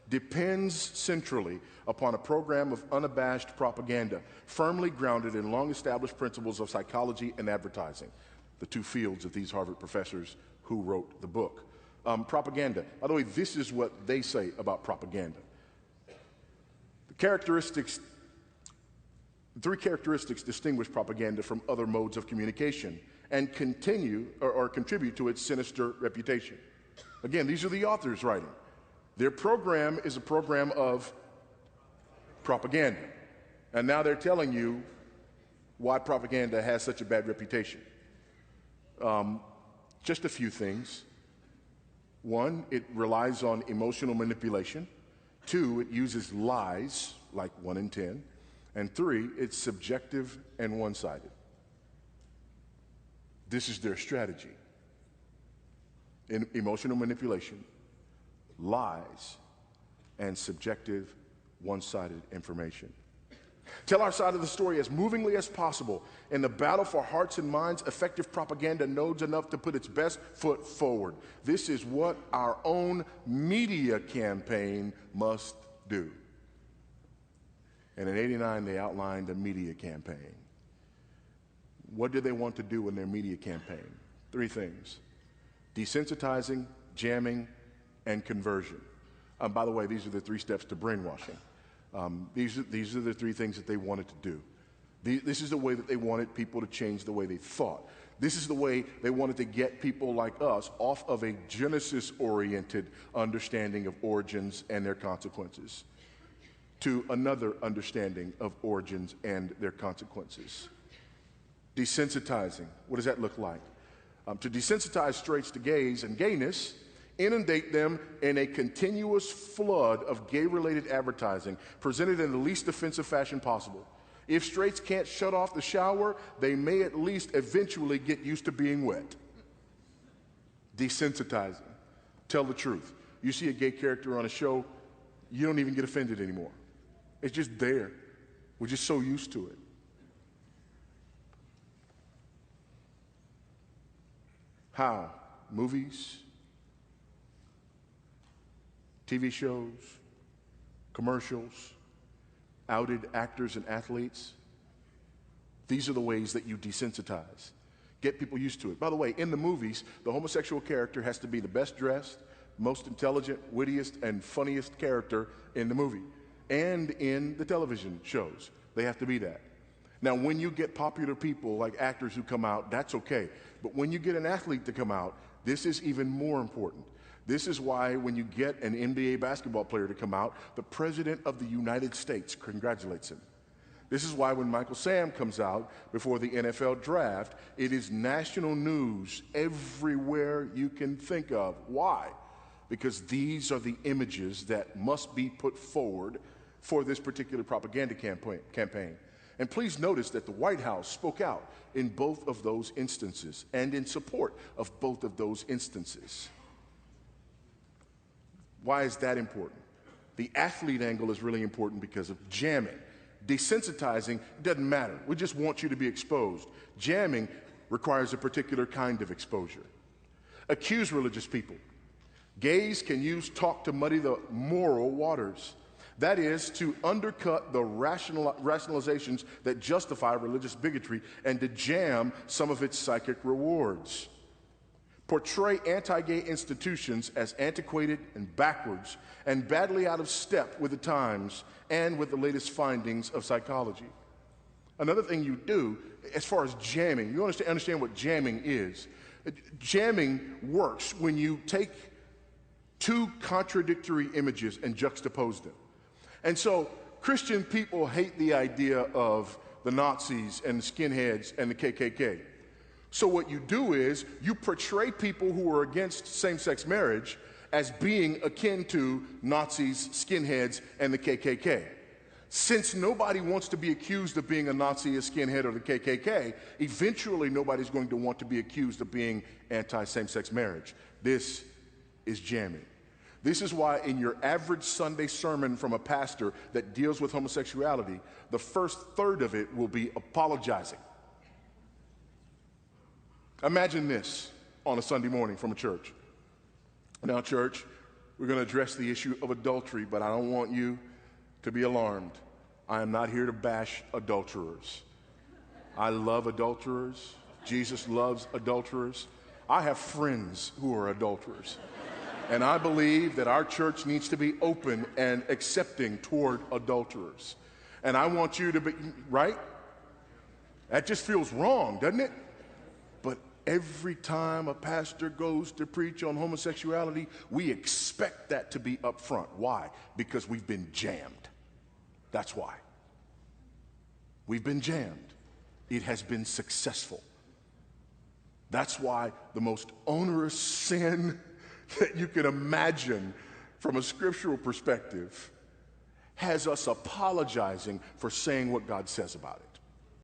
depends centrally upon a program of unabashed propaganda, firmly grounded in long-established principles of psychology and advertising, the two fields of these Harvard professors who wrote the book. Propaganda. By the way, this is what they say about propaganda. Three characteristics distinguish propaganda from other modes of communication and contribute to its sinister reputation. Again, these are the authors writing. Their program is a program of propaganda. And now they're telling you why propaganda has such a bad reputation. Just a few things. One, it relies on emotional manipulation. Two, it uses lies, like 1 in 10. And 3, it's subjective and one-sided. This is their strategy. In emotional manipulation, lies, and subjective, one-sided information. Tell our side of the story as movingly as possible. In the battle for hearts and minds, effective propaganda knows enough to put its best foot forward. This is what our own media campaign must do. And in '89, they outlined a media campaign. What did they want to do in their media campaign? 3 things: desensitizing, jamming, and conversion. By the way, these are the 3 steps to brainwashing. These are the 3 things that they wanted to do. This is the way that they wanted people to change the way they thought. This is the way they wanted to get people like us off of a Genesis-oriented understanding of origins and their consequences to another understanding of origins and their consequences. Desensitizing, what does that look like? To desensitize straights to gays and gayness, inundate them in a continuous flood of gay-related advertising presented in the least offensive fashion possible. If straights can't shut off the shower, they may at least eventually get used to being wet. Desensitizing. Tell the truth. You see a gay character on a show, you don't even get offended anymore. It's just there. We're just so used to it. How? Movies, TV shows, commercials, outed actors and athletes. These are the ways that you desensitize. Get people used to it. By the way, in the movies, the homosexual character has to be the best dressed, most intelligent, wittiest, and funniest character in the movie. And in the television shows, they have to be that. Now, when you get popular people like actors who come out, that's okay. But when you get an athlete to come out, this is even more important. This is why when you get an NBA basketball player to come out, the President of the United States congratulates him. This is why when Michael Sam comes out before the NFL draft, it is national news everywhere you can think of. Why? Because these are the images that must be put forward for this particular propaganda campaign. And please notice that the White House spoke out in both of those instances and in support of both of those instances. Why is that important? The athlete angle is really important because of jamming. Desensitizing doesn't matter. We just want you to be exposed. Jamming requires a particular kind of exposure. Accuse religious people. Gays can use talk to muddy the moral waters. That is, to undercut the rationalizations that justify religious bigotry and to jam some of its psychic rewards. Portray anti-gay institutions as antiquated and backwards and badly out of step with the times and with the latest findings of psychology. Another thing you do, as far as jamming, you understand what jamming is. Jamming works when you take 2 contradictory images and juxtapose them. And so Christian people hate the idea of the Nazis and the skinheads and the KKK. So what you do is you portray people who are against same-sex marriage as being akin to Nazis, skinheads, and the KKK. Since nobody wants to be accused of being a Nazi, a skinhead, or the KKK, eventually nobody's going to want to be accused of being anti-same-sex marriage. This is jamming. This is why in your average Sunday sermon from a pastor that deals with homosexuality, the first third of it will be apologizing. Imagine this on a Sunday morning from a church. Now, church, We're going to address the issue of adultery, but I don't want you to be alarmed. I am not here to bash adulterers. I love adulterers. Jesus loves adulterers. I have friends who are adulterers. And I believe that our church needs to be open and accepting toward adulterers. And I want you to be, right? That just feels wrong, doesn't it? But every time a pastor goes to preach on homosexuality, we expect that to be up front. Why? Because we've been jammed. That's why. We've been jammed. It has been successful. That's why the most onerous sin that you can imagine from a scriptural perspective has us apologizing for saying what God says about it.